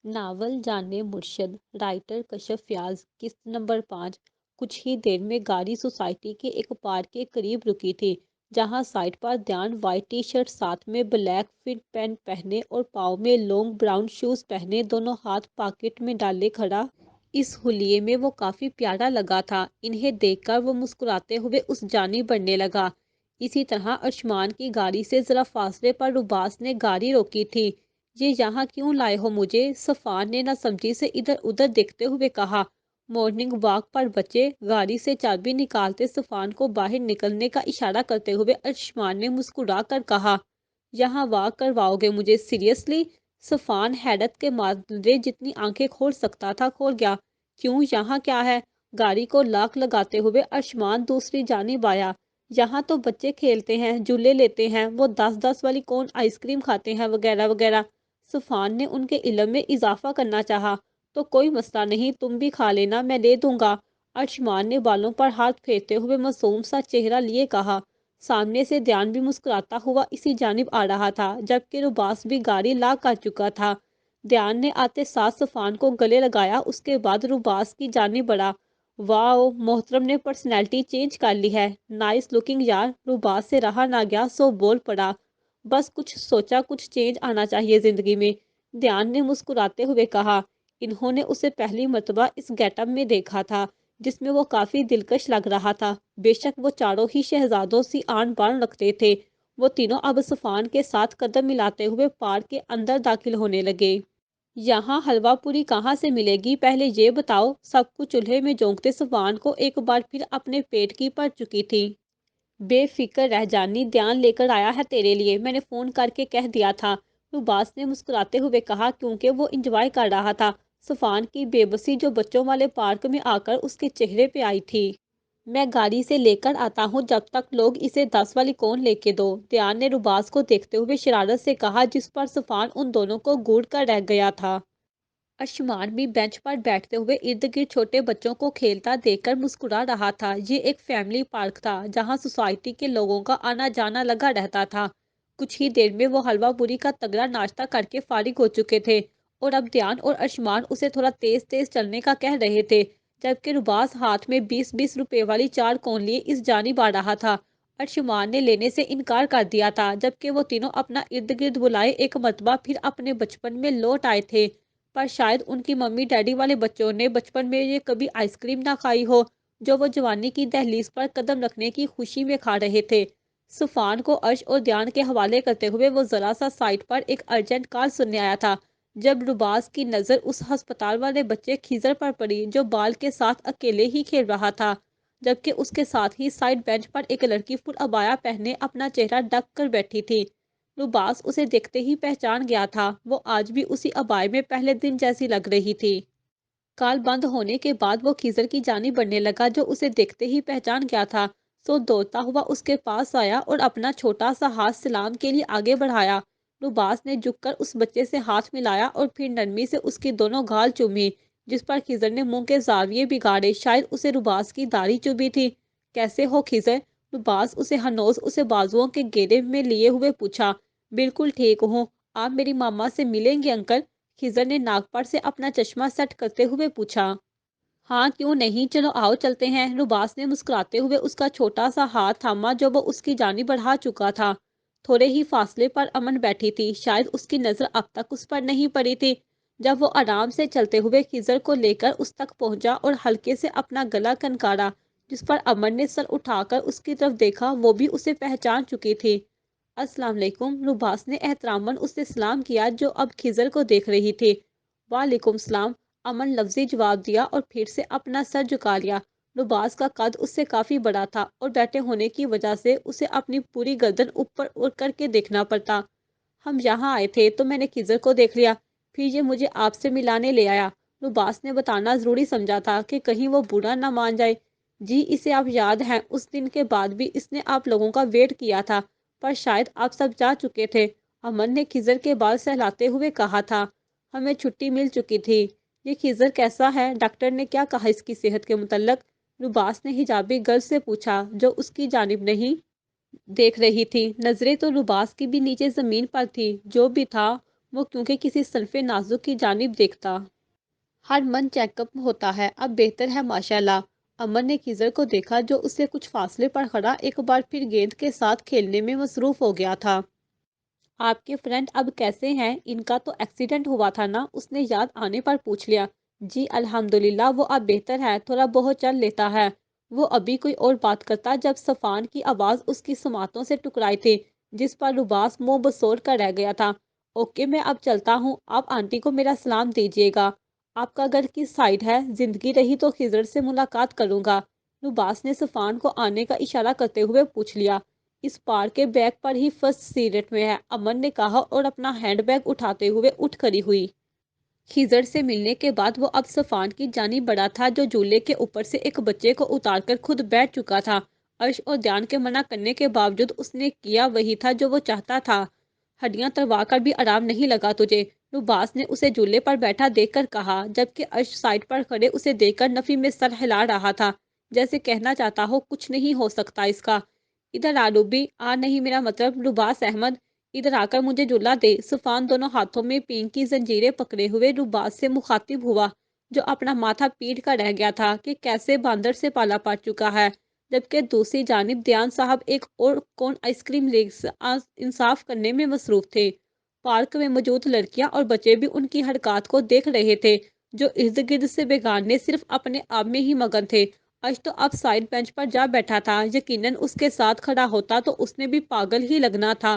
Novel जाने मुर्शद, writer Kashaf फ्याज, किस्त number 5। कुछ ही देर में गाड़ी सोसाइटी के एक पार्क के करीब रुकी थी, जहां साइड पर ध्यान वाइट टी शर्ट साथ में ब्लैक फिट पैंट पहने और पाँव में लॉन्ग ब्राउन शूज पहने दोनों हाथ पॉकेट में डाले खड़ा। इस हुलिये में वो काफी प्यारा लगा था। इन्हें देखकर वो मुस्कुराते हुए उस जानिब बढ़ने लगा। इसी तरह अर्शमान की गाड़ी से जरा फासले पर रुबास ने गाड़ी रोकी थी। ये यहाँ क्यों लाए हो मुझे? सफान ने ना समझी से इधर उधर देखते हुए कहा। मॉर्निंग वॉक पर बचे। गाड़ी से चाबी निकालते सफान को बाहर निकलने का इशारा करते हुए अर्शमान ने मुस्कुरा कर कहा, यहाँ वॉक करवाओगे मुझे? सीरियसली? सफान हैरत के मारे जितनी आंखें खोल सकता था खोल गया। क्यों, यहाँ क्या है? गाड़ी को लॉक लगाते हुए अर्शमान दूसरी जानिब आया। यहाँ तो बच्चे खेलते हैं, झूले लेते हैं, वो 10-10 वाली कौन आइसक्रीम खाते हैं वगैरह वगैरह। सुफान ने उनके इल्म में इजाफा करना चाहा। तो कोई मसला नहीं, तुम भी खा लेना, मैं ले दूंगा। अर्शमान ने बालों पर हाथ फेरते हुए मासूम सा चेहरा लिए कहा। सामने से ध्यान भी मुस्कुराता हुआ इसी जानिब आ रहा था, जबकि रुबास भी गाड़ी ला कर चुका था। ध्यान ने आते साथ सफान को गले लगाया, उसके बाद रुबास की जानिब बढ़ा। वाह, मोहतरम ने पर्सनैलिटी चेंज कर ली है। नाइस लुकिंग यार। रुबास से रहा ना गया, सो बोल पड़ा। बस कुछ सोचा, कुछ चेंज आना चाहिए जिंदगी में। ध्यान ने मुस्कुराते हुए कहा। इन्होंने उसे पहली मर्तबा इस गेटअप में देखा था, जिसमें वो काफी दिलकश लग रहा था। बेशक वो चारों ही शहजादों सी आन बान रखते थे। वो तीनों अब सफान के साथ कदम मिलाते हुए पार्क के अंदर दाखिल होने लगे। यहाँ हलवा पूरी कहाँ से मिलेगी, पहले ये बताओ? सब कुछ चूल्हे में जोंकते सफान को एक बार फिर अपने पेट की पड़ चुकी थी। बेफिक्र रह जानी, ध्यान लेकर आया है तेरे लिए, मैंने फोन करके कह दिया था। रुबास ने मुस्कुराते हुए कहा, क्योंकि वो इंजॉय कर रहा था सफान की बेबसी जो बच्चों वाले पार्क में आकर उसके चेहरे पे आई थी। मैं गाड़ी से लेकर आता हूँ, जब तक लोग इसे 10 वाली कौन लेके दो। ध्यान ने रुबास को देखते हुए शरारत से कहा, जिस पर सफान उन दोनों को घूर कर रह गया था। अशमान भी बेंच पर बैठते हुए इर्द गिर्द छोटे बच्चों को खेलता देखकर मुस्कुरा रहा था। ये एक फैमिली पार्क था, जहां सोसाइटी के लोगों का आना जाना लगा रहता था। कुछ ही देर में वो हलवा पूरी का तगड़ा नाश्ता करके फारिग हो चुके थे, और अब ध्यान और अशमान उसे थोड़ा तेज तेज चलने का कह रहे थे, जबकि रुबास हाथ में 20-20 रुपए वाली 4 कौन लिए इस जानिब आ रहा था। अशमान ने लेने से इनकार कर दिया था, जबकि वो तीनों अपना इर्द गिर्द बुलाए एक मरतबा फिर अपने बचपन में लौट आए थे। पर शायद उनकी मम्मी डैडी वाले बच्चों ने बचपन में ये कभी आइसक्रीम ना खाई हो, जो वो जवानी की दहलीज पर कदम रखने की खुशी में खा रहे थे। सुफान को अर्श और ध्यान के हवाले करते हुए वो जरा सा साइड पर एक अर्जेंट कॉल सुनने आया था, जब रुबास की नज़र उस अस्पताल वाले बच्चे खिजर पर पड़ी जो बाल के साथ अकेले ही खेल रहा था, जबकि उसके साथ ही साइड बेंच पर एक लड़की फुल अबाया पहने अपना चेहरा ढक कर बैठी थी। लुबास उसे देखते ही पहचान गया था। वो आज भी उसी अबाए में पहले दिन जैसी लग रही थी। काल बंद होने के बाद वो खिजर की जानिब बढ़ने लगा, जो उसे देखते ही पहचान गया था। सो दौड़ता हुआ उसके पास आया और अपना छोटा सा हाथ सलाम के लिए आगे बढ़ाया। लुबास ने झुककर उस बच्चे से हाथ मिलाया और फिर नरमी से उसकी दोनों गाल चूमी, जिस पर खिजर ने मुंह के जाविये बिगाड़े। शायद उसे रुबास की दाढ़ी चुभी थी। कैसे हो खिजर? रुबास उसे हनोज उसे बाजुओं के घेरे में लिए हुए पूछा। बिल्कुल ठीक हूँ। आप मेरी मामा से मिलेंगे अंकल? खिजर ने नाक पर से अपना चश्मा सेट करते हुए पूछा। हाँ, क्यों नहीं, चलो आओ चलते हैं। रुबास ने मुस्कुराते हुए उसका छोटा सा हाथ थामा, जो वो उसकी जानिब बढ़ा चुका था। थोड़े ही फासले पर अमन बैठी थी, शायद उसकी नजर अब तक उस पर नहीं पड़ी थी। जब वो आराम से चलते हुए खिजर को लेकर उस तक पहुंचा और हल्के से अपना गला कनकारा, जिस पर अमन ने सर उठाकर उसकी तरफ देखा, वो भी उसे पहचान चुकी थी। अस्सलाम वालेकुम। रुबास ने एहतरामन उससे सलाम किया, जो अब खिजर को देख रही थी। वालेकुम सलाम, अमन लफ्जी जवाब दिया और फिर से अपना सर झुका लिया। रुबास का कद उससे काफी बड़ा था और बैठे होने की वजह से उसे अपनी पूरी गर्दन ऊपर उठ करके देखना पड़ता। हम यहाँ आए थे तो मैंने खिजर को देख लिया, फिर ये मुझे आपसे मिलाने ले आया। रुबास ने बताना जरूरी समझा था कि कहीं वो बुरा ना मान जाए। जी, इसे आप याद हैं, उस दिन के बाद भी इसने आप लोगों का वेट किया था, पर शायद आप सब जा चुके थे। अमन ने खिजर के बाल सहलाते हुए कहा था। हमें छुट्टी मिल चुकी थी। ये खिजर कैसा है? डॉक्टर ने क्या कहा इसकी सेहत के मुतल्लक? रुबास ने हिजाबी गर्ल से पूछा, जो उसकी जानिब नहीं देख रही थी। नजरें तो रुबास की भी नीचे जमीन पर थी। जो भी था, وہ کیونکہ کسی صنف نازک کی جانب دیکھتا۔ ہر من چیک اپ ہوتا ہے، اب بہتر ہے ماشاءاللہ۔ امن نے خضر کو دیکھا جو اس سے کچھ فاصلے پر کھڑا ایک بار پھر گیند کے ساتھ کھیلنے میں مصروف ہو گیا تھا۔ آپ کے فرینڈ اب کیسے ہیں؟ ان کا تو ایکسیڈنٹ ہوا تھا نا؟ اس نے یاد آنے پر پوچھ لیا۔ جی الحمدللہ وہ اب بہتر ہے، تھوڑا بہت چل لیتا ہے۔ وہ ابھی کوئی اور بات کرتا جب صفان کی آواز اس کی سماعتوں سے ٹکرائی تھی، جس پر لباس منہ بسور کر رہ گیا تھا۔ اوکے میں اب چلتا ہوں، آپ آنٹی کو میرا سلام دیجیے گا۔ آپ کا گھر کس سائڈ ہے؟ زندگی رہی تو خضر سے ملاقات کروں گا، لباس نے صفان کو آنے کا اشارہ کرتے ہوئے پوچھ لیا۔ اس پار کے بیگ پر ہی فرسٹ سیٹ میں ہے، امن نے کہا اور اپنا ہینڈ بیگ اٹھاتے ہوئے اٹھ کھڑی ہوئی۔ خضر سے ملنے کے بعد وہ اب صفان کی جانب بڑھا تھا جو جھولے کے اوپر سے ایک بچے کو اتار کر خود بیٹھ چکا تھا۔ عرش اور دھیان کے منع کرنے کے باوجود اس نے کیا وہی تھا جو وہ چاہتا تھا۔ ہڈیاں تڑوا کر بھی آرام نہیں لگا تجھے، لباس نے اسے جھولے پر بیٹھا دیکھ کر کہا، جبکہ عرش سائڈ پر کھڑے اسے دیکھ کر نفی میں سر ہلا رہا تھا، جیسے کہنا چاہتا ہو کچھ نہیں ہو سکتا اس کا۔ ادھر آ روبی، آ نہیں میرا مطلب لباس احمد، ادھر آ کر مجھے جھولا دے۔ صفان دونوں ہاتھوں میں پینک کی زنجیریں پکڑے ہوئے لباس سے مخاطب ہوا، جو اپنا ماتھا پیٹ کر رہ گیا تھا کہ کیسے باندر سے پالا پڑ چکا ہے، جبکہ دوسری جانب دیان صاحب ایک اور کون آئس کریم لے انصاف کرنے میں مصروف تھے۔ پارک میں موجود لڑکیاں اور بچے بھی ان کی حرکات کو دیکھ رہے تھے، جو ارد گرد سے بیگانے صرف اپنے آپ میں ہی مگن تھے۔ عرش تو اب سائڈ بینچ پر جا بیٹھا تھا، یقیناً اس کے ساتھ کھڑا ہوتا تو اس نے بھی پاگل ہی لگنا تھا،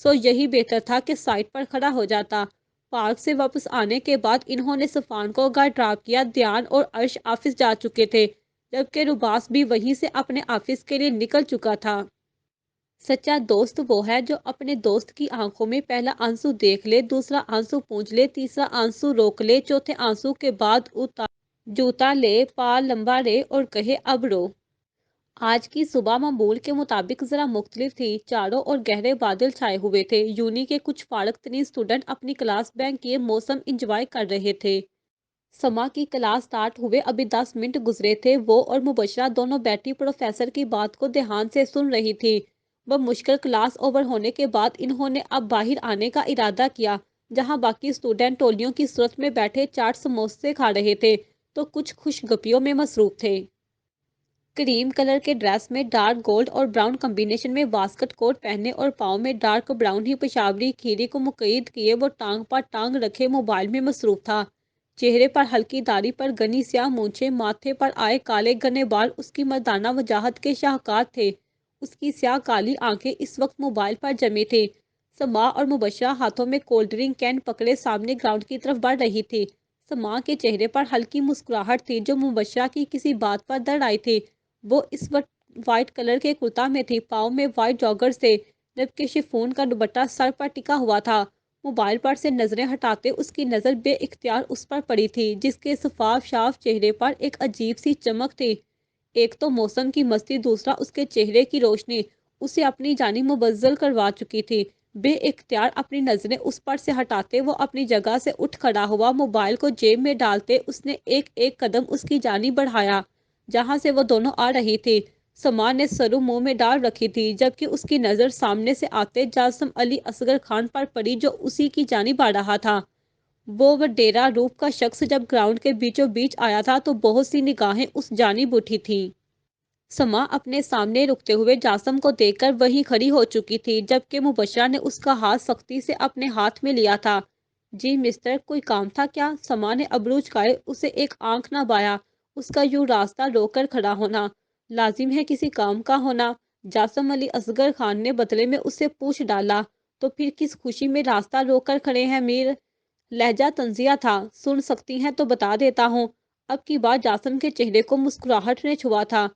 سو یہی بہتر تھا کہ سائڈ پر کھڑا ہو جاتا۔ پارک سے واپس آنے کے بعد انہوں نے صفان کو گھر ڈراپ کیا۔ دھیان اور عرش آفس جا چکے تھے، جبکہ لباس بھی وہیں سے اپنے آفس کے لیے نکل چکا تھا۔ سچا دوست وہ ہے جو اپنے دوست کی آنکھوں میں پہلا آنسو دیکھ لے، دوسرا آنسو پونچھ لے، تیسرا آنسو روک لے، چوتھے آنسو کے بعد جوتا لے، پا لمبا رے اور کہے اب رو۔ آج کی صبح معمول کے مطابق ذرا مختلف تھی، چاروں اور گہرے بادل چھائے ہوئے تھے۔ یونی کے کچھ فارغ ترین اسٹوڈنٹ اپنی کلاس بینک کیے موسم انجوائے کر رہے تھے۔ سما کی کلاس سٹارٹ ہوئے ابھی 10 منٹ گزرے تھے۔ وہ اور مبشرہ دونوں بیٹھی پروفیسر کی بات کو دھیان سے سن رہی تھی۔ وہ مشکل کلاس اوور ہونے کے بعد انہوں نے اب باہر آنے کا ارادہ کیا، جہاں باقی اسٹوڈنٹ ٹولیوں کی صورت میں بیٹھے چاٹ سموسے کھا رہے تھے تو کچھ خوش گپیوں میں مصروف تھے۔ کریم کلر کے ڈریس میں ڈارک گولڈ اور براؤن کمبینیشن میں واسکٹ کوٹ پہنے اور پاؤں میں ڈارک براؤن ہی پشاوری کھیری کو مقید کیے وہ ٹانگ پر ٹانگ رکھے موبائل میں مصروف تھا۔ چہرے پر ہلکی داڑھی پر گھنی سیاہ مونچھیں، ماتھے پر آئے کالے گھنے بال اس کی مردانہ وجاہت کے شاہکار تھے۔ اس کی سیاہ کالی آنکھیں اس وقت موبائل پر جمی تھی۔ سما اور مبشرہ ہاتھوں میں کولڈ ڈرنک کین پکڑے سامنے گراؤنڈ کی طرف بڑھ رہی تھی۔ سما کے چہرے پر ہلکی مسکراہٹ تھی جو مبشرہ کی کسی بات پر دڑ آئی تھی۔ وہ اس وقت وائٹ کلر کے کرتا میں تھی، پاؤں میں وائٹ جاگرز تھے، جبکہ شفون کا دوپٹہ سر پر ٹکا ہوا تھا۔ موبائل پر سے نظریں ہٹاتے اس کی نظر بے اختیار اس پر پڑی تھی، جس کے شفاف صاف چہرے پر ایک عجیب سی چمک تھی۔ ایک تو موسم کی مستی، دوسرا اس کے چہرے کی روشنی اسے اپنی جانب مبذل کروا چکی تھی۔ بے اختیار اپنی نظریں اس پر سے ہٹاتے وہ اپنی جگہ سے اٹھ کھڑا ہوا، موبائل کو جیب میں ڈالتے اس نے ایک ایک قدم اس کی جانب بڑھایا جہاں سے وہ دونوں آ رہی تھی۔ سما نے سرو منہ میں ڈال رکھی تھی، جبکہ اس کی نظر سامنے سے آتے جاسم علی اصغر خان پر پڑی جو اسی کی جانب آ رہا تھا۔ وہ وڈیرا روپ کا شخص جب گراؤنڈ کے بیچوں بیچ آیا تھا تو بہت سی نگاہیں اس جانب اٹھی تھیں۔ سما اپنے سامنے رکتے ہوئے جاسم کو دیکھ کر وہیں کھڑی ہو چکی تھی، جبکہ مبشرہ نے اس کا ہاتھ سختی سے اپنے ہاتھ میں لیا تھا۔ جی مسٹر، کوئی کام تھا کیا؟ سما نے ابرو جھکائے اسے ایک آنکھ نہ بایا۔ اس کا یوں راستہ روک کر کھڑا ہونا لازم ہے کسی کام کا ہونا، جاسم علی اصغر خان نے بدلے میں اس سے پوچھ ڈالا۔ تو پھر کس خوشی میں راستہ روک کر کھڑے ہیں میر؟ لہجہ طنزیہ تھا، سن سکتی ہیں تو بتا دیتا ہوں۔ اب کی بار جاسم کے چہرے کو مسکراہٹ نے چھوا تھا۔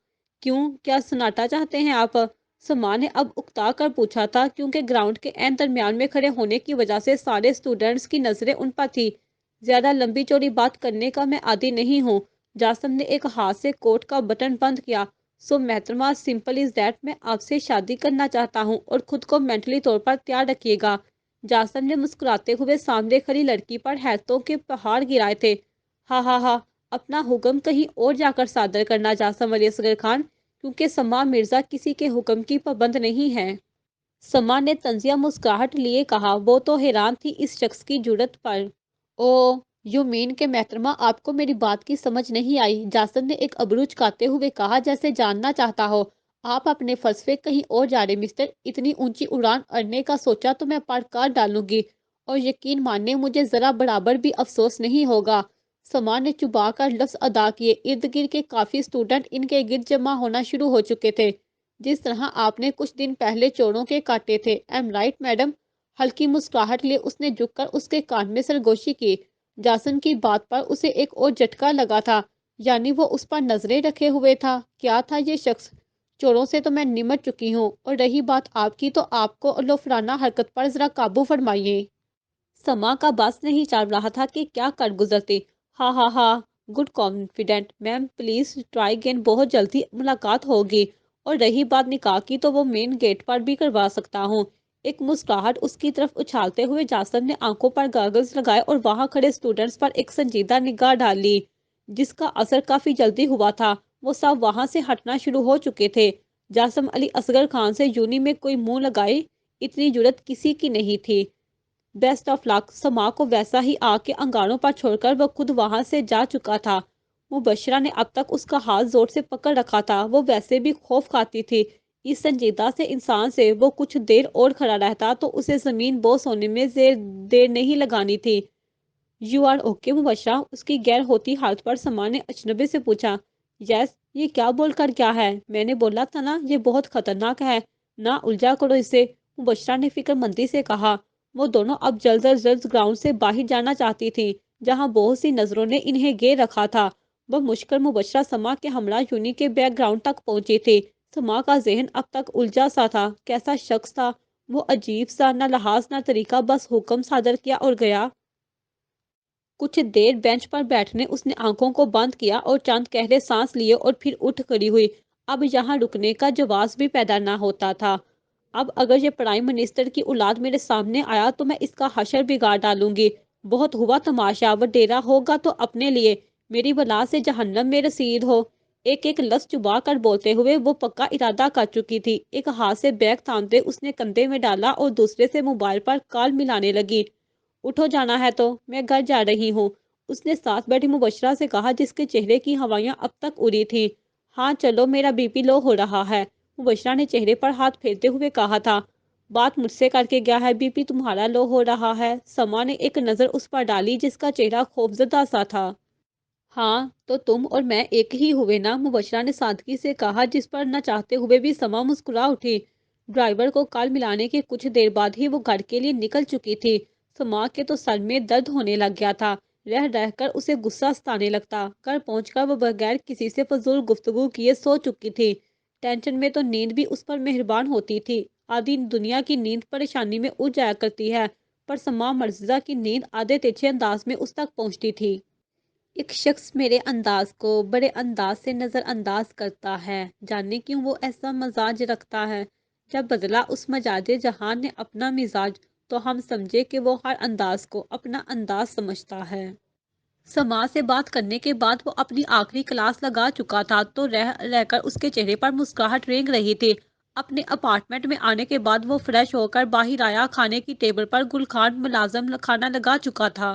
کیوں، کیا سناٹا چاہتے ہیں آپ؟ سما نے اب اکتا کر پوچھا تھا، کیونکہ گراؤنڈ کے عین درمیان میں کھڑے ہونے کی وجہ سے سارے اسٹوڈنٹس کی نظریں ان پر تھی۔ زیادہ لمبی چوڑی بات کرنے کا میں عادی نہیں ہوں۔ جاسم نے ایک ہاتھ سے کوٹ کا بٹن بند کیا۔ سو محترمہ، سمپل از دیٹ، میں آپ سے شادی کرنا چاہتا ہوں اور خود کو مینٹلی طور پر تیار رکھیے گا۔ جاسم نے مسکراتے ہوئے سامنے کھڑی لڑکی پر حیرتوں کے پہاڑ گرائے تھے۔ ہا ہا ہا، اپنا حکم کہیں اور جا کر صادر کرنا جاسم علی اصغر خان، کیونکہ سما مرزا کسی کے حکم کی پابند نہیں ہے۔ समा ने तंजिया मुस्कुराहट लिए कहा। वो तो हैरान थी इस शख्स की जुर्रत पर। ओ, यू मीन के मोहतरमा आपको मेरी बात की समझ नहीं आई? जासन ने एक अबरू चुकाते हुए कहा, जैसे जानना चाहता हो। आप अपने फलसफे कहीं और जा रहे मिस्टर। इतनी ऊंची उड़ान अड़ने का सोचा तो मैं पार कर डालूंगी, और यकीन मानिए मुझे जरा बराबर भी अफसोस नहीं होगा। समा ने चुबा कर लफ्ज अदा किए। इर्द गिर्द के काफी स्टूडेंट इनके गिर्द जमा होना शुरू हो चुके थे, जिस तरह आपने कुछ दिन पहले चोरों के काटे थे। Am right madam? हल्की मुस्कुराहट लिए उसने झुककर उसके कान में सरगोशी की। जासन की बात पर उसे एक और झटका लगा था। यानी वो उस पर नजरें रखे हुए था। क्या था ये शख्स? चोरों से तो मैं निमट चुकी हूँ, और रही बात आपकी, तो आपको लोफराना हरकत पर जरा काबू फरमाइए। समा का बस नहीं चल रहा था कि क्या कर गुजरती। हा हा हा, good confident ma'am, please try again, बहुत जल्दी मुलाकात होगी। और रही बात निकाह की, तो वो मेन गेट पर भी करवा सकता हूँ। एक मुस्कुराहट उसकी तरफ उछालते हुए जासन ने आंखों पर गागल्स लगाए और वहां खड़े स्टूडेंट्स पर एक संजीदा निगाह डाली, जिसका असर काफी जल्दी हुआ था। वो सब वहां से हटना शुरू हो चुके थे। जासम अली असगर खान से यूनी में कोई मुंह लगाए, इतनी जुरत किसी की नहीं थी। Best of luck. समा को वैसा ही आग के अंगारों पर छोड़कर वह खुद वहां से जा चुका था। मुबशरा ने अब तक उसका हाथ जोर से पकड़ रखा था। वो वैसे भी खौफ खाती थी। इस संजीदा से इंसान से वो कुछ देर और खड़ा रहता तो उसे जमीन बोस होने में देर नहीं लगानी थी। You are okay Mubashra? उसकी गैर होती हालत पर समा ने अजनबी से पूछा। यस। ये क्या बोलकर क्या है? मैंने बोला था ना, ये बहुत खतरनाक है। ना उलझा करो इसे, मुबशरा ने फिक्रमंदी से कहा। वो दोनों अब जल्द अज जल्द ग्राउंड से बाहर जाना चाहती थी, जहां बहुत सी नजरों ने इन्हें घेर रखा था। वह मुश्किल मुबशरा समा के हमरा यूनी के बैकग्राउंड तक पहुंची थी। समा का जहन अब तक उलझा सा था। कैसा शख्स था वो? अजीब सा, ना लिहाज ना तरीका, बस हुक्म सादर किया और गया। कुछ देर बेंच पर बैठने उसने आंखों को बंद किया और चंद गहरे सांस लिए और फिर उठ खड़ी हुई। अब यहाँ रुकने का जवाब भी पैदा ना होता था। अब अगर ये प्राइम मिनिस्टर की औलाद मेरे सामने आया तो मैं इसका हशर बिगाड़ डालूंगी। बहुत हुआ तमाशा। वो डेरा होगा तो अपने लिए, मेरी बला से जहन्नम में रसीद हो। एक एक लफ्ज चुबा कर बोलते हुए वो पक्का इरादा कर चुकी थी। एक हाथ से बैग थामते उसने कंधे में डाला और दूसरे से मोबाइल पर कॉल मिलाने लगी। उठो, जाना है तो मैं घर जा रही हूँ, उसने साथ बैठी मुबशरा से कहा, जिसके चेहरे की हवाइयां अब तक उड़ी थी। हाँ चलो, मेरा बीपी लो हो रहा है, मुबशरा ने चेहरे पर हाथ फेरते हुए कहा था। बात मुझसे करके गया है? बीपी तुम्हारा लो हो रहा है? समा ने एक नज़र उस पर डाली, जिसका चेहरा खौफजदा सा था। हाँ, तो तुम और मैं एक ही हुए ना, मुबशरा ने सादगी से कहा, जिस पर न चाहते हुए भी समा मुस्कुरा उठी। ड्राइवर को कॉल मिलाने के कुछ देर बाद ही वो घर के लिए निकल चुकी थी। समा के तो सर में दर्द होने लग गया था। रह रहकर उसे गुस्सा सताने लगता। घर पहुंचकर वो बगैर किसी से फजूल गुफ्तगू किए सो चुकी थी। टेंशन में तो नींद भी उस पर मेहरबान होती थी। आधी दुनिया की नींद परेशानी में उड़ जाया करती है, पर समा मर्जिया की नींद आधे तिरछे अंदाज में उस तक पहुंचती थी। एक शख्स मेरे अंदाज को बड़े अंदाज से नज़रअंदाज करता है। जाने क्यों वो ऐसा मजाज रखता है? जब बदला उस मजाजे जहान ने अपना मिजाज, तो हम समझे कि वो हर अंदाज को अपना अंदाज समझता है। समा से बात करने के बाद वो अपनी आखिरी क्लास लगा चुका था, तो रह रहकर उसके चेहरे पर मुस्कुराहट रेंग रही थी। अपने अपार्टमेंट में आने के बाद वो फ्रेश होकर बाहर आया। खाने की टेबल पर गुलखान मुलाजम खाना लगा चुका था।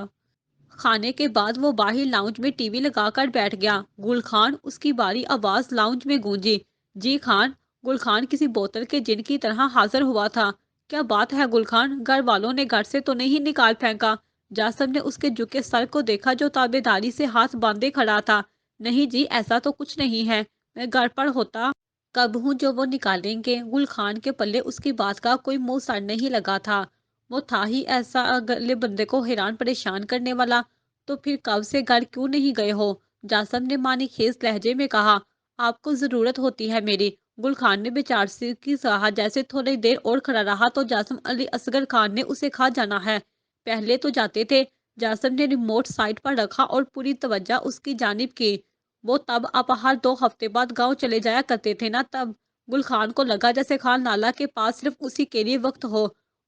खाने के बाद वो बाहर लाउंज में टीवी लगाकर बैठ गया। गुल खान, उसकी बारी आवाज लाउंज में गूंजी। जी खान। गुल खान किसी बोतल के जिन की तरह हाजिर हुआ था। क्या बात है गुल खान, घर वालों ने घर से तो नहीं निकाल फेंका? जासम ने उसके झुके सर को देखा, जो ताबेदारी से हाथ बांधे खड़ा था। नहीं जी, ऐसा तो कुछ नहीं है, मैं घर पर होता कब हूँ जो वो निकालेंगे? गुल खान के पल्ले उसकी बात का कोई मुंह सर नहीं लगा था। वो था ही ऐसा अगले बंदे को हैरान परेशान करने वाला। तो फिर कब से घर क्यों नहीं गए हो? जासम ने मानी खेज लहजे में कहा। आपको जरूरत होती है मेरी, गुल खान ने बेचारसी की कहा। जैसे थोड़ी देर और खड़ा रहा तो जासम अली असगर खान ने उसे खा जाना है। पहले तो जाते थे। जासम ने रिमोट साइड पर रखा और पूरी तवज्जो उसकी जानिब की। वो तब आप हर 2 हफ्ते बाद गांव चले जाया करते थे ना? तब गुल खान को लगा जैसे खान नाला के पास सिर्फ उसी के लिए वक्त हो।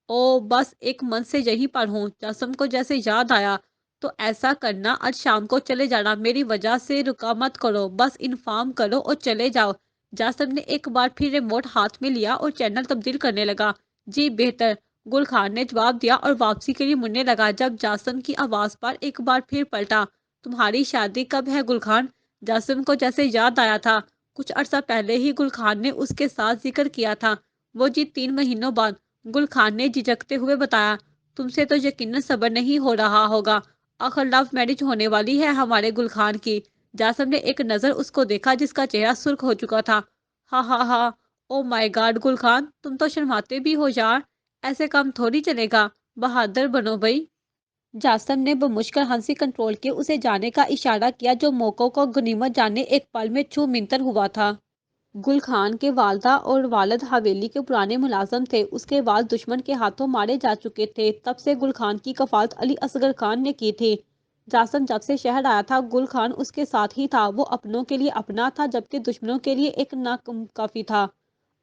ओ, बस एक मन से यहीं पर हूँ। जासम को जैसे याद आया। तो ऐसा करना, आज शाम को चले जाना, मेरी वजह से रुका मत करो, बस इन्फॉर्म करो और चले जाओ। जासम ने एक बार फिर रिमोट हाथ में लिया और चैनल तब्दील करने लगा। जी बेहतर, गुल खान ने जवाब दिया और वापसी के लिए मुड़ने लगा जब जासिम की आवाज पर एक बार फिर पलटा। तुम्हारी शादी कब है गुल खान? जासिम को जैसे याद आया था, कुछ अरसा पहले ही गुल खान ने उसके साथ जिक्र किया था। वो जी 3 महीनों बाद, गुल खान ने झिझकते हुए बताया। तुमसे तो यकीनन सब्र नहीं हो रहा होगा, आखिर लव मैरिज होने वाली है हमारे गुल खान की। जासिम ने एक नजर उसको देखा जिसका चेहरा सुर्ख हो चुका था। हा हा हा, ओ माय गॉड गुल खान, तुम तो शर्माते भी हो यार, ऐसे काम थोड़ी चलेगा, बहादुर बनो भाई। जासम ने बमुश्किल हंसी कंट्रोल के उसे जाने का इशारा किया जो मौकों को गनीमत जाने एक पल में छू मिंतर हुआ था। गुल खान के वालदा और वालिद हवेली के पुराने मुलाजम थे। उसके वालिद दुश्मन के हाथों मारे जा चुके थे। तब से गुल खान की कफालत अली असगर खान ने की थी। जासम जब से शहर आया था गुल खान उसके साथ ही था। वो अपनों के लिए अपना था जबकि दुश्मनों के लिए एक नाकाफी था।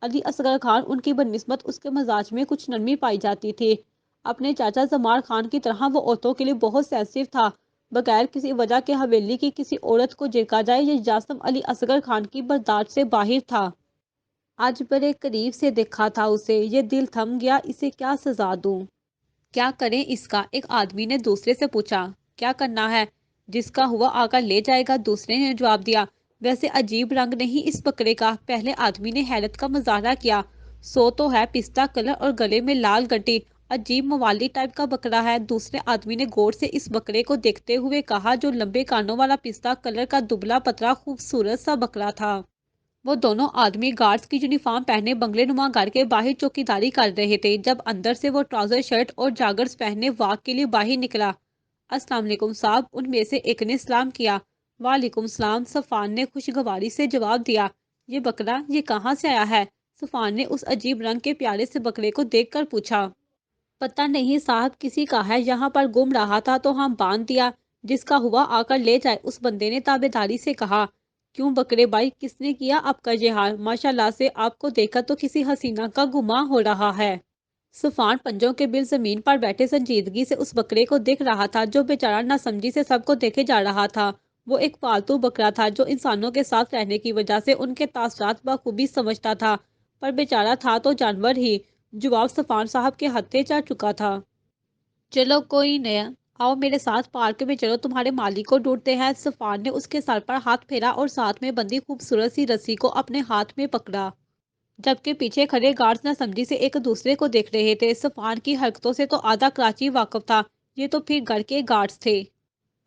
अली असगर खान उनकी बदनिस्बत उसके मजाज में कुछ नरमी पाई जाती थी। अपने चाचा जमाल खान की तरह वो औरतों के लिए बहुत सेंसिटिव था। बगैर किसी वजह के हवेली की किसी औरत को झिड़का जाए ये जासम अली असगर खान की बर्दाश्त से बाहर था। आज बड़े करीब से देखा था उसे, ये दिल थम गया, इसे क्या सजा दूं? क्या करें इसका? एक आदमी ने दूसरे से पूछा। क्या करना है? जिसका हुआ आकर ले जाएगा, दूसरे ने जवाब दिया। वैसे अजीब रंग नहीं इस बकरे का, पहले आदमी ने हैरत का मुजाहरा किया। सो तो है, पिस्ता कलर और गले में लाल गड्डी, अजीब मवाली टाइप का बकरा है। दूसरे आदमी ने गौर से इस बकरे को देखते हुए कहा जो लंबे कानों वाला पिस्ता कलर का दुबला पतला खूबसूरत सा बकरा था। वो दोनों आदमी गार्ड्स की यूनिफॉर्म पहने बंगले नुमा घर के बाहर चौकीदारी कर रहे थे जब अंदर से वो ट्राउजर शर्ट और जागर्स पहने वॉक के लिए बाहर निकला। अस्सलाम वालेकुम साहब, उनमें से एक ने सलाम किया। वालेकुम सलाम, सफ़ान ने खुशगवारी से जवाब दिया। ये बकरा ये कहाँ से आया है? सफ़ान ने उस अजीब रंग के प्यारे से बकरे को देखकर पूछा। पता नहीं साहब, किसी का है, यहाँ पर घूम रहा था तो हम बांध दिया। जिसका हुआ आकर ले जाए, उस बंदे ने ताबेदारी से कहा। क्यों बकरे भाई, किसने किया आपका ये हाल? माशाल्लाह से आपको देखा तो किसी हसीना का गुमा हो रहा है। सुफान पंजों के बिल जमीन पर बैठे संजीदगी से उस बकरे को देख रहा था जो बेचारा नासमझी से सबको देखे जा रहा था। वो एक पालतू बकरा था जो इंसानों के साथ रहने की वजह से उनके तासरात बखूबी समझता था, पर बेचारा था तो जानवर ही। जवाब सफान साहब के हत्थे चढ़ चुका था। चलो कोई नया, आओ मेरे साथ पार्क में चलो, तुम्हारे मालिक को ढूंढते हैं। सफान ने उसके सर पर हाथ फेरा और साथ में बंधी खूबसूरत सी रस्सी को अपने हाथ में पकड़ा, जबकि पीछे खड़े गार्ड्स न समझी से एक दूसरे को देख रहे थे। सफान की हरकतों से तो आधा कराची वाकिफ था, ये तो फिर घर के गार्ड्स थे।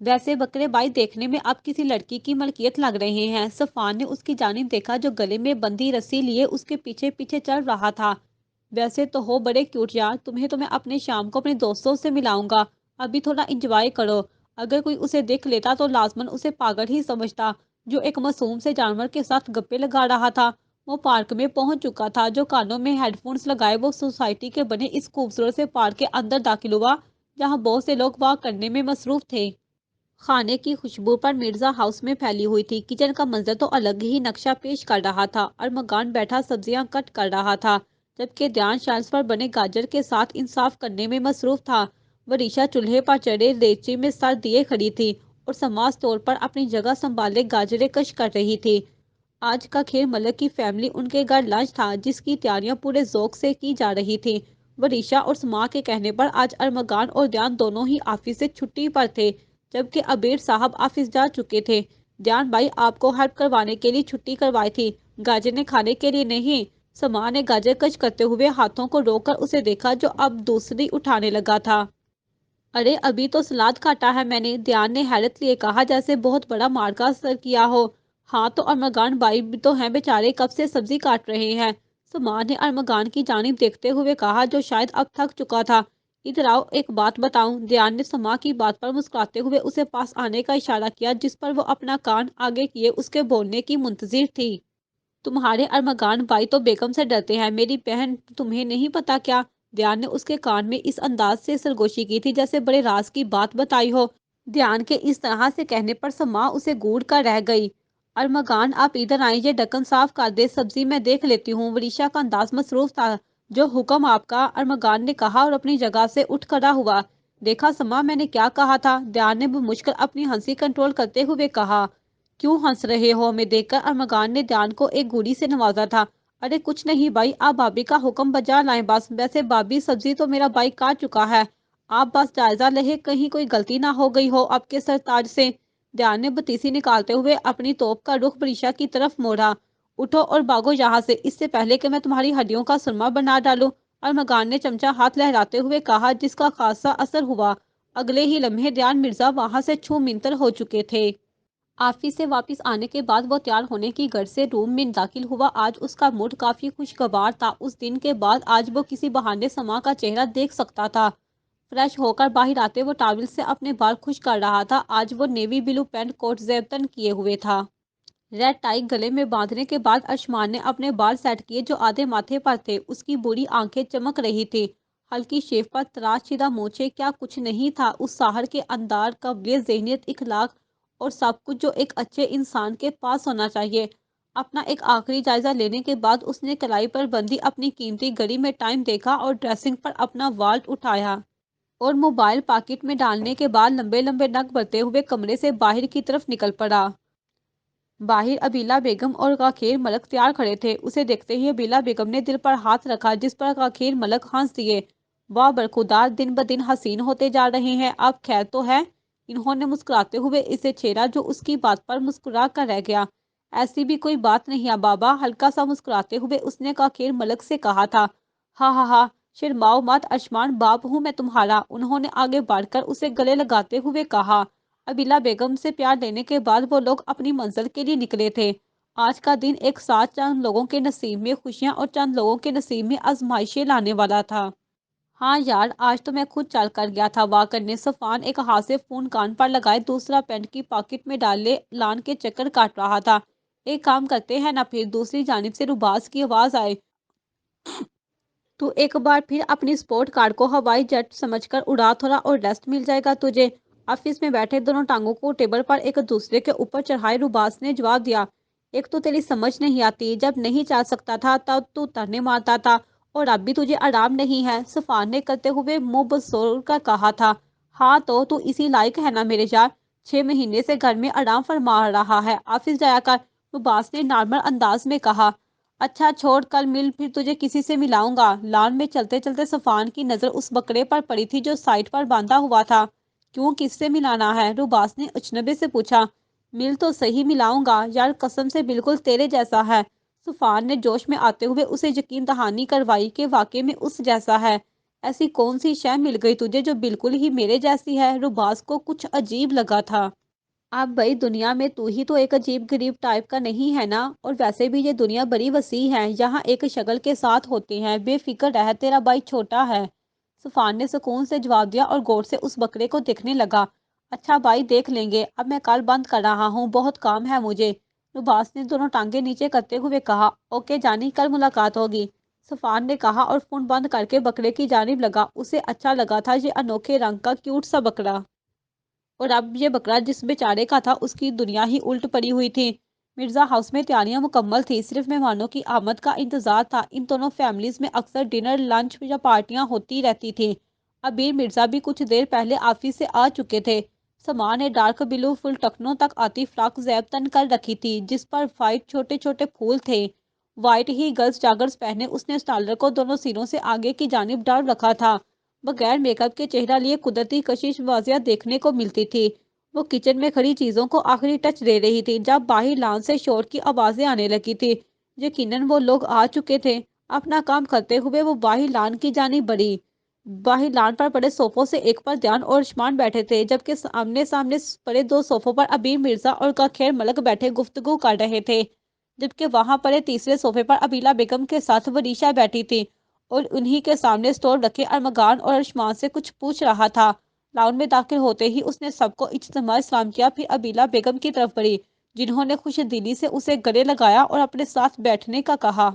वैसे बकरे भाई देखने में अब किसी लड़की की मलकियत लग रहे हैं। सफान ने उसकी जानिब देखा जो गले में बंधी रस्सी लिए उसके पीछे पीछे चल रहा था। वैसे तो हो बड़े क्यूट यार, तुम्हें तो मैं अपने शाम को अपने दोस्तों से मिलाऊंगा, अभी थोड़ा इंजॉय करो। अगर कोई उसे देख लेता तो लाजमन उसे पागल ही समझता जो एक मासूम से जानवर के साथ गप्पे लगा रहा था। वो पार्क में पहुंच चुका था, जो कानों में हेडफोन्स लगाए वो सोसाइटी के बने इस खूबसूरत से पार्क के अंदर दाखिल हुआ जहाँ बहुत से लोग वॉक करने में मसरूफ थे। खाने की खुशबू पर मिर्जा हाउस में फैली हुई थी। किचन का मंजर तो अलग ही नक्शा पेश कर रहा था। अरमगान बैठा सब्जियां कट कर रहा था जबकि ध्यान शेल्फ पर बने गाजर के साथ इंसाफ करने में मसरूफ था। वरीशा चूल्हे पर चढ़े देगची में सर दिए खड़ी थी और समाज तौर पर अपनी जगह संभाले गाजरें कश कर रही थी। आज का खेल मलक की फैमिली उनके घर लंच था जिसकी तैयारियां पूरे ज़ौक से की जा रही थी। वरीशा और समा के कहने पर आज अरमगान और ध्यान दोनों ही ऑफिस से छुट्टी पर थे जबकि अबीर साहब ऑफिस जा चुके थे। ध्यान भाई आपको हेल्प करवाने के लिए छुट्टी करवाई थी, गाजर ने खाने के लिए नहीं। समा ने गाजर कच करते हुए हाथों को रोककर उसे देखा जो अब दूसरी उठाने लगा था। अरे अभी तो सलाद काटा है मैंने, ध्यान ने हैरत लिए कहा जैसे बहुत बड़ा मार्का असर किया हो। हाँ तो अरमगान भाई भी तो हैं बेचारे, कब से सब्जी काट रहे हैं। सुमान ने अरमगान की जानिब देखते हुए कहा जो शायद अब थक चुका था। इधर आओ एक बात बताऊं, ध्यान ने समा की बात पर मुस्कुराते हुए उसे पास आने का इशारा किया जिस पर वो अपना कान आगे किए उसके बोलने की मुंतजिर थी। तुम्हारे अरमगान भाई तो बेगम से डरते हैं मेरी बहन, तुम्हें नहीं पता क्या? ध्यान ने उसके कान में इस अंदाज से सरगोशी की थी जैसे बड़े राज की बात बताई हो। ध्यान के इस तरह से कहने पर समा उसे गूढ़ कर रह गई। अरमगान आप इधर आए, ये ढक्कन साफ कर दे, सब्जी मैं देख लेती हूँ। वरीशा का अंदाज मसरूफ था। जो हुक्म आपका, अरमगान ने कहा और अपनी जगह से उठ खड़ा हुआ। देखा समा, मैंने क्या कहा था? ध्यान ने मुश्किल अपनी हंसी कंट्रोल करते हुए कहा। क्यों हंस रहे हो? हमें देखकर अरमगान ने ध्यान को एक गोली से नवाजा था। अरे कुछ नहीं भाई, आप भाभी का हुक्म बजा लाएं बस। वैसे भाभी, सब्जी तो मेरा भाई काट चुका है, आप बस जायजा लें कहीं कोई गलती ना हो गई हो आपके सरताज से। ध्यान ने बतीसी निकालते हुए अपनी तोप का रुख प्रीशा की तरफ मोड़ा। उठो और भागो यहाँ से, इससे पहले कि मैं तुम्हारी हड्डियों का सुरमा बना डालूं। और मगान ने चमचा हाथ लहराते हुए कहा, जिसका खासा असर हुआ। अगले ही लम्हे ध्यान मिर्जा वहां से छू मिंतर हो चुके थे। ऑफिस से वापस आने के बाद वो तैयार होने की घर से रूम में दाखिल हुआ। आज उसका मूड काफी खुशगवार था। उस दिन के बाद आज वो किसी बहाने समा का चेहरा देख सकता था। फ्रेश होकर बाहर आते वो टॉवल से अपने बाल खुश कर रहा था। आज वो नेवी ब्लू पैंट कोट जेबतन किए हुए था। रेड टाई गले में बांधने के बाद आयुष्मान ने अपने बाल सेट किए जो आधे माथे पर थे। उसकी बुरी आंखें चमक रही थी। हल्की शेव पर तराशशीदा मोछे, क्या कुछ नहीं था उस साहर के अंदार, कब्लियत, ज़हनियत, इखलाक और सब कुछ जो एक अच्छे इंसान के पास होना चाहिए। अपना एक आखिरी जायजा लेने के बाद उसने कलाई पर बंधी अपनी कीमती घड़ी में टाइम देखा और ड्रेसिंग पर अपना वॉल्ट उठाया और मोबाइल पॉकेट में डालने के बाद लंबे लंबे नग भरते हुए कमरे से बाहर की तरफ निकल पड़ा। बाहिर अबीला बेगम और काखेर मलक तैयार खड़े थे। उसे देखते ही अबीला बेगम ने दिल पर हाथ रखा, जिस पर काखेर मलक हंस दिए। वाह बरखुदार, दिन ब दिन हसीन होते जा रहे हैं, अब खैर तो है। इन्होंने मुस्कुराते हुए इसे छेड़ा जो उसकी बात पर मुस्कुरा कर रह गया। ऐसी भी कोई बात नहीं है बाबा, हल्का सा मुस्कुराते हुए उसने काखेर मलक से कहा था। हा हा हा, शर्माओ मत आयुष्मान, बाप हूँ मैं तुम्हारा। उन्होंने आगे बढ़कर उसे गले लगाते हुए कहा। अबीला बेगम से प्यार लेने के बाद वो लोग अपनी मंजिल के लिए निकले थे। आज का दिन एक साथ चंद लोगों के नसीब में खुशियां और चंद लोगों के नसीब में आजमाइशें लाने वाला था। हाँ यार, आज तो मैं खुद चल कर गया था वाह करने। सफान एक हाथ से फोन कान पर लगाए दूसरा पैंट की पॉकेट में डाले लान के चक्कर काट रहा था। एक काम करते हैं ना, फिर दूसरी जानिब से रुबाज की आवाज आए। तू एक बार फिर अपनी स्पोर्ट कार को हवाई जेट समझकर उड़ा, थोड़ा और रेस्ट मिल जाएगा तुझे। ऑफिस में बैठे दोनों टांगों को टेबल पर एक दूसरे के ऊपर चढ़ाए रुबास ने जवाब दिया। एक तो तेरी समझ नहीं आती, जब नहीं चल सकता था तब तू तरने मारता था, और अब भी तुझे आराम नहीं है, सफान ने करते हुए मुंह बसोर कर कहा था। हाँ तो तू इसी लायक है ना मेरे यार, 6 महीने से घर में आराम फरमा रहा है, ऑफिस जाया कर, रुबास ने नॉर्मल अंदाज में कहा। अच्छा छोड़, कल मिल फिर तुझे किसी से मिलाऊंगा। लान में चलते चलते सफान की नजर उस बकरे पर पड़ी थी जो साइड पर बांधा हुआ था। क्यों, किससे मिलाना है, रुबास ने अजनबी से पूछा। मिल तो सही, मिलाऊंगा यार, कसम से बिल्कुल तेरे जैसा है। सफान ने जोश में आते हुए उसे यकीन दहानी करवाई कि वाकई में उस जैसा है। ऐसी कौन सी शय मिल गई तुझे जो बिल्कुल ही मेरे जैसी है, रुबास को कुछ अजीब लगा था। अब भाई, दुनिया में तू ही तो एक अजीब गरीब टाइप का नहीं है ना, और वैसे भी ये दुनिया बड़ी वसी है, यहाँ एक शक्ल के साथ होते हैं, बेफिक्र रह, तेरा भाई छोटा है। सफान ने सुकून से जवाब दिया और गौर से उस बकरे को देखने लगा। अच्छा भाई, देख लेंगे, अब मैं कल बंद कर रहा हूँ, बहुत काम है मुझे। नुबास ने दोनों टांगे नीचे करते हुए कहा। ओके जानी, कल मुलाकात होगी, सफान ने कहा और फोन बंद करके बकरे की जानिब लगा। उसे अच्छा लगा था ये अनोखे रंग का क्यूट सा बकरा। और अब ये बकरा जिस बेचारे का था उसकी दुनिया ही उल्ट पड़ी हुई थी। मिर्जा हाउस में तैयारियां मुकम्मल थी, सिर्फ मेहमानों की आमद का इंतजार था। इन दोनों फैमिलीज में अक्सर डिनर, लंच या पार्टियां होती रहती थी। अबीर मिर्जा भी कुछ देर पहले ऑफिस से आ चुके थे। समा ने डार्क ब्लू फुल टखनों तक आती फ्रॉक जैब तन कर रखी थी, जिस पर वाइट छोटे छोटे फूल थे। वाइट ही गर्ल्स जागर्स पहने उसने स्टालर को दोनों सिरों से आगे की जानिब डाल रखा था। बगैर मेकअप के चेहरा लिए कुदरती कशिश वाजिया देखने को मिलती थी। वो किचन में खड़ी चीजों को आखिरी टच दे रही थी जब बाहर लान से शोर की आवाजें आने लगी थी। यकीनन वो लोग आ चुके थे। अपना काम करते हुए वो बाहर लान की जानी बढ़ी। बाहर लान पर पड़े सोफों से एक पर ध्यान और उस्मान बैठे थे, जबकि सामने सामने पड़े दो सोफों पर अबीर मिर्जा और खैर मलक बैठे गुफ्तगू कर रहे थे। जबकि वहां पड़े तीसरे सोफे पर अबीला बेगम के साथ वरीशा बैठी थी और उन्हीं के सामने स्टोर रखे अरमगान और अरशमान से कुछ पूछ रहा था। लाउन में दाखिल होते ही उसने सबको इज्तिमाई सलाम किया, फिर अबीला बेगम की तरफ बढ़ी, जिन्होंने खुश दिली से उसे गले लगाया और अपने साथ बैठने का कहा।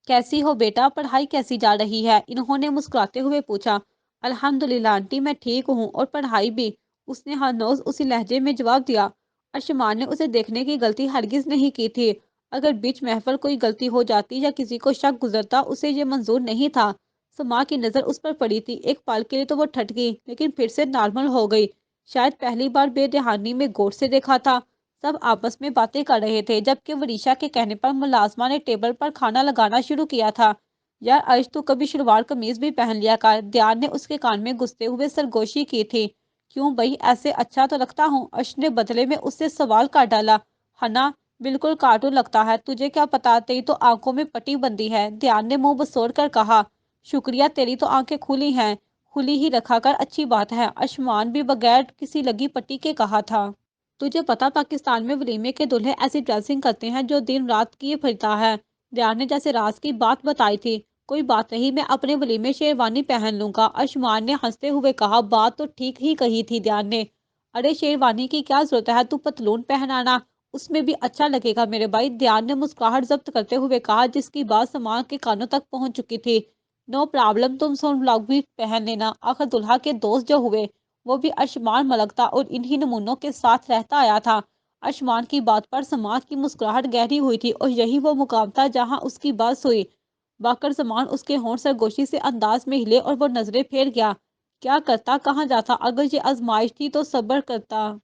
कैसी हो बेटा, पढ़ाई कैसी जा रही है, इन्होंने मुस्कुराते हुए पूछा। अल्हम्दुलिल्लाह आंटी, मैं ठीक हूँ, और पढ़ाई भी, उसने हरनोज उसी लहजे में जवाब दिया। अर्शमान ने उसे देखने की गलती हरगिज नहीं की थी। अगर बीच महफल कोई गलती हो जाती या किसी को शक गुजरता उसे ये मंजूर नहीं था। समा की नज़र उस पर पड़ी थी। एक पल के लिए तो वो ठट गई, लेकिन फिर से नॉर्मल हो गई। शायद पहली बार बेदहानी में गौर से देखा था। सब आपस में बातें कर रहे थे, जबकि वरीशा के कहने पर मुलाजमा ने टेबल पर खाना लगाना शुरू किया था। यार अर्श, तू कभी शलवार कमीज भी पहन लिया कर, ध्यान ने उसके कान में घुसते हुए सरगोशी की थी। क्यों भाई, ऐसे अच्छा तो लगता हूँ? अर्श ने बदले में उससे सवाल कर डाला। हना, बिल्कुल कार्टून लगता है, तुझे क्या पता, तेरी तो आंखों में पट्टी बंदी है, ध्यान ने मुंह बसोड़ कर कहा। शुक्रिया, तेरी तो आंखें खुली हैं। खुली ही रखा कर, अच्छी बात है, आयुष्मान भी बगैर किसी लगी पट्टी के कहा था। तुझे पता पाकिस्तान में वलीमे के दूल्हे ऐसी ड्रेसिंग करते हैं जो दिन रात किए फिरता है। ध्यान ने जैसे राज की बात बताई थी। कोई बात नहीं, मैं अपने वलीमे शेरवानी पहन लूंगा, आयुष्मान ने हंसते हुए कहा। बात तो ठीक ही कही थी ध्यान ने। अरे शेरवानी की क्या जरूरत है, तू पतलून पहनाना, उसमें भी अच्छा लगेगा मेरे भाई, ध्यान ने मुस्कुराहट जब्त करते हुए कहा, जिसकी बात समान के कानों तक पहुंच चुकी थी। नो प्रॉब्लम, तुम सब लोग भी पहन लेना, आखिर दुल्हा के दोस्त जो हुए। वो भी आयुष्मान मलक था और इन्हीं नमूनों के साथ रहता आया था। आयुष्मान की बात पर समाज की मुस्कुराहट गहरी हुई थी और यही वो मुकाम था जहां उसकी बात हुई। बाकर समान उसके होंठ सरगोशी से अंदाज में हिले और वो नजरें फेर गया। क्या करता, कहाँ जाता, अगर ये आजमाइश थी तो सब्र करता।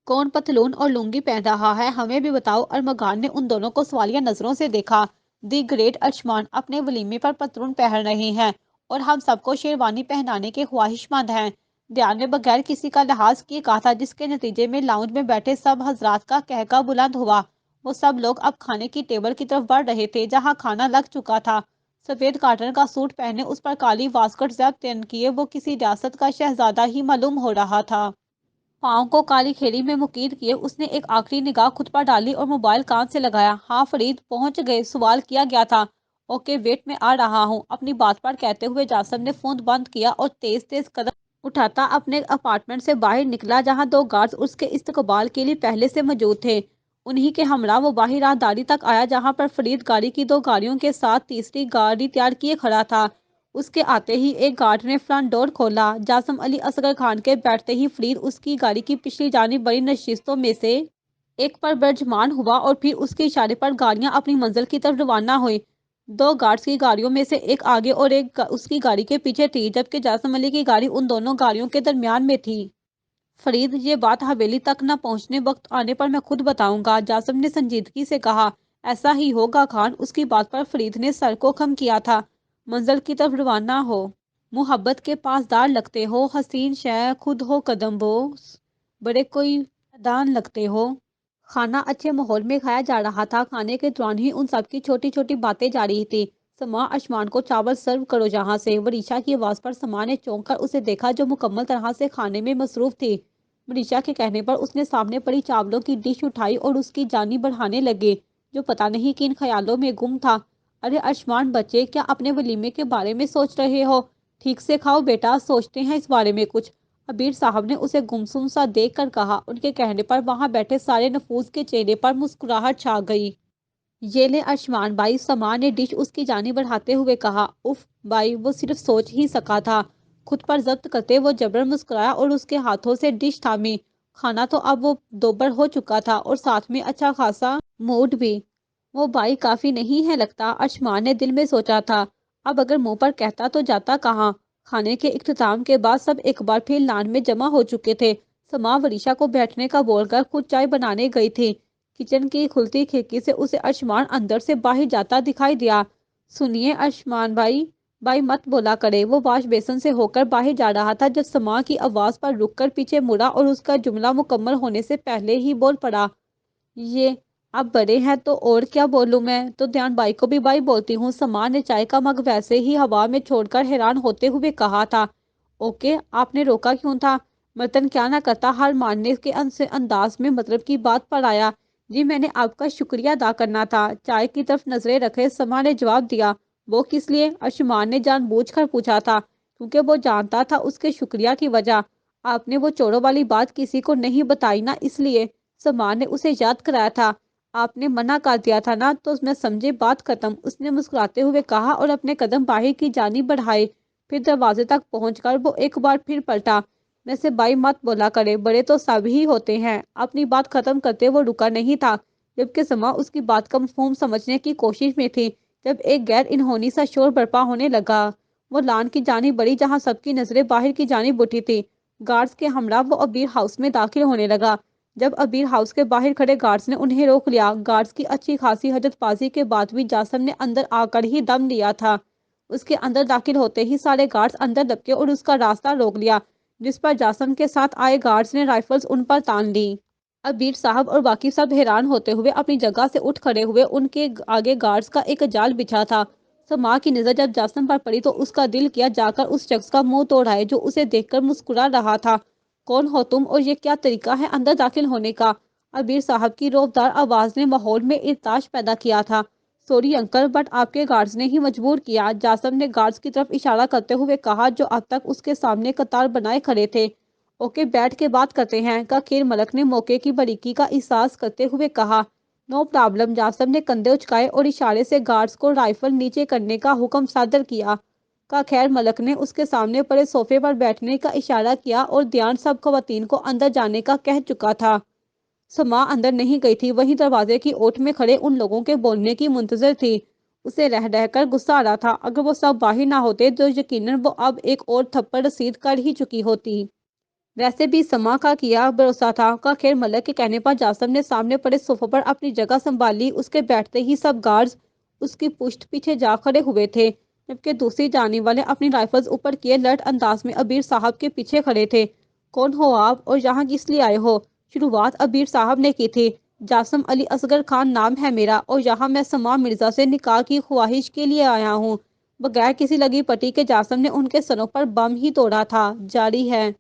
कौन पतलून और लुंगी पहन रहा है, हमें भी बताओ, अरमगान ने उन दोनों को सवालिया नजरों से देखा। दी ग्रेट आयुष्मान अपने वलीमे पर पतलून पहन रहे हैं और हम सबको शेरवानी पहनाने के ख्वाहिशमंद हैं। ध्यान ने बगैर किसी का लिहाज किए कहा था, जिसके नतीजे में लाउंज में बैठे सब हजरात का कहका बुलंद हुआ। वो सब लोग अब खाने की टेबल की तरफ बढ़ रहे थे जहाँ खाना लग चुका था। सफेद काटन का सूट पहने, उस पर काली वास्कट जैब तन किए, वो किसी रियासत का शहजादा ही मालूम हो रहा था। पाँव को काली खेड़ी में मुकीद किए उसने एक आखिरी निगाह खुद पर डाली और मोबाइल कान से लगाया। हाँ फरीद, पहुंच गए, सवाल किया गया था। ओके वेट, में आ रहा हूँ, अपनी बात पर कहते हुए जासम ने फोन बंद किया और तेज तेज कदम उठाता अपने अपार्टमेंट से बाहर निकला, जहाँ दो गार्ड्स उसके इस्तकबाल के लिए पहले से मौजूद थे। उन्हीं के हमरा वो बाहर राहदारी तक आया, जहाँ पर फरीद गाड़ी की दो गाड़ियों के साथ तीसरी गाड़ी तैयार किए खड़ा था। उसके आते ही एक गार्ड ने फ्रंट डोर खोला। जासम अली असगर खान के बैठते ही फरीद उसकी गाड़ी की पिछली जानिब बड़ी नशिस्तों में से एक पर बर्जमान हुआ और फिर उसके इशारे पर गाड़ियां अपनी मंजिल की तरफ रवाना हुई। दो गार्ड्स की गाड़ियों में से एक आगे और एक उसकी गाड़ी के पीछे थी, जबकि जासम अली की गाड़ी उन दोनों गाड़ियों के दरमियान में थी। फरीद, ये बात हवेली तक न पहुंचने, वक्त आने पर मैं खुद बताऊंगा, जासम ने संजीदगी से कहा। ऐसा ही होगा खान, उसकी बात पर फरीद ने सर को खम किया था। मंजिल की तरफ रवाना हो, मुहब्बत के पासदार लगते हो, हसीन शह खुद हो कदम बोस, बड़े कोई दान लगते हो। खाना अच्छे माहौल में खाया जा रहा था। खाने के दौरान ही उन सबकी छोटी छोटी बातें जा रही थी। समा, आसमान को चावल सर्व करो जहाँ से। वरीशा की आवाज़ पर समा ने चौंक कर उसे देखा, जो मुकम्मल तरह से खाने में मसरूफ थी। वरीशा के कहने पर उसने सामने पड़ी चावलों की डिश उठाई और उसकी जानी बढ़ाने लगे, जो पता नहीं किन ख्यालों में गुम था। अरे आसमान बच्चे, क्या अपने वलीमे के बारे में सोच रहे हो? ठीक से खाओ बेटा, सोचते हैं इस बारे में कुछ। अबीर साहब ने उसे गुमसुम सा देख कर कहा। उनके कहने पर वहां बैठे सारे नफूस के चेहरे पर मुस्कुराहट छा गई। ये ले आयुष्मान भाई, सामान ने डिश उसकी जानी बढ़ाते हुए कहा। उफ भाई, वो सिर्फ सोच ही सका था। खुद पर जब्त करते वो जबरन मुस्कुराया और उसके हाथों से डिश थामी। खाना तो अब वो दोबर हो चुका था और साथ में अच्छा खासा मूड भी। वो भाई काफी नहीं है लगता, आयुष्मान ने दिल में सोचा था। अब अगर मुंह पर कहता तो जाता कहाँ। खाने के इख्तिताम के बाद सब एक बार फिर लान में जमा हो चुके थे। समा वरीशा को बैठने का बोलकर खुद चाय बनाने गई थी। किचन की खुलती खिड़की से उसे आयुष्मान अंदर से बाहर जाता दिखाई दिया। सुनिए आयुष्मान भाई, भाई मत बोला करे। वो वाश बेसन से होकर बाहर जा रहा था जब समा की आवाज पर रुककर पीछे मुड़ा और उसका जुमला मुकम्मल होने से पहले ही बोल पड़ा। ये आप बड़े हैं तो और क्या बोलूं, मैं तो ध्यान बाई को भी बाई बोलती हूँ। समान ने चाय का मग वैसे ही हवा में छोड़कर हैरान होते हुए कहा था। ओके, आपने रोका क्यों था? मर्तन क्या ना करता, हार मानने के अंदाज में मतलब की बात पर आया। जी मैंने आपका शुक्रिया अदा करना था, चाय की तरफ नजरें रखे समा ने जवाब दिया। वो किस लिए? आयुष्मान ने जानबूझकर पूछा था, क्योंकि वो जानता था उसके शुक्रिया की वजह। आपने वो चोरों वाली बात किसी को नहीं बताई ना, इसलिए। समान ने उसे याद कराया था। आपने मना कर दिया था ना, तो मैं समझे बात खत्म, उसने मुस्कुराते हुए कहा और अपने कदम बाहर की जानी बढ़ाए। फिर दरवाजे तक पहुंचकर वो एक बार फिर पलटा। वैसे बाई मत बोला करे, बड़े तो सब ही होते हैं। अपनी बात खत्म करते वो रुका नहीं था, जबकि समा उसकी बात का मफहूम समझने की कोशिश में थी, जब एक गैर इनहोनी सा शोर बर्पा होने लगा। वो लान की जानी बढ़ी, जहाँ सबकी नजरें बाहर की जानी उठी थी। गार्ड्स के हमरा वो अबीर हाउस में दाखिल होने लगा। جب ابیر ہاؤس کے باہر کھڑے گارڈز نے انہیں روک لیا۔ گارڈز کی اچھی خاصی حجت بازی کے بعد بھی جاسم نے اندر آ کر ہی دم لیا تھا۔ اس کے اندر داخل ہوتے ہی سارے گارڈز اندر دبکے اور اس کا راستہ روک لیا، جس پر جاسم کے ساتھ آئے گارڈز نے رائفلز ان پر تان لی۔ ابیر صاحب اور باقی سب حیران ہوتے ہوئے اپنی جگہ سے اٹھ کھڑے ہوئے۔ ان کے آگے گارڈز کا ایک جال بچھا تھا۔ سما کی نظر جب جاسم پر پڑی تو اس کا دل کیا جا کر اس شخص کا منہ توڑائے جو اسے دیکھ کر مسکرا رہا تھا۔ کون ہو تم اور یہ کیا طریقہ ہے اندر داخل ہونے کا؟ ابیر صاحب کی روبدار آواز نے ماحول میں ارتعاش پیدا کیا تھا۔ سوری انکل، بٹ آپ کے گارڈز نے ہی مجبور کیا، جاسم نے گارڈز کی طرف اشارہ کرتے ہوئے کہا جو اب تک اس کے سامنے قطار بنائے کھڑے تھے۔ اوکے، بیٹھ کے بات کرتے ہیں، خیر ملک نے موقع کی باریکی کا احساس کرتے ہوئے کہا۔ نو پرابلم، جاسم نے کندھے اچکائے اور اشارے سے گارڈز کو رائفل نیچے کرنے کا حکم صادر کیا۔ خیر ملک نے اس کے سامنے پڑے صوفے پر بیٹھنے کا اشارہ کیا اور دھیان سب خواتین کو اندر جانے کا کہہ چکا تھا۔ سما اندر نہیں گئی تھی، وہیں دروازے کی اوٹ میں کھڑے ان لوگوں کے بولنے کی منتظر تھی۔ اسے رہ رہ کر غصہ آ رہا تھا۔ اگر وہ سب باہر نہ ہوتے تو یقیناً وہ اب ایک اور تھپڑ رسید کر ہی چکی ہوتی۔ ویسے بھی سما کا کیا بھروسہ تھا۔ خیر ملک کے کہنے پر جاسم نے سامنے پڑے صوفے پر اپنی جگہ سنبھال لی۔ اس کے بیٹھتے ہی سب گارڈز اس کی پشت پیچھے جا کھڑے ہوئے تھے، جبکہ دوسری جانب والے اپنی رائفلز اوپر کیے الرٹ انداز میں ابیر صاحب کے پیچھے کھڑے تھے۔ کون ہو آپ اور یہاں کس لیے آئے ہو؟ شروعات ابیر صاحب نے کی تھی۔ جاسم علی اصغر خان نام ہے میرا اور یہاں میں سما مرزا سے نکاح کی خواہش کے لیے آیا ہوں۔ بغیر کسی لگی پٹی کے جاسم نے ان کے سروں پر بم ہی توڑا تھا۔ جاری ہے۔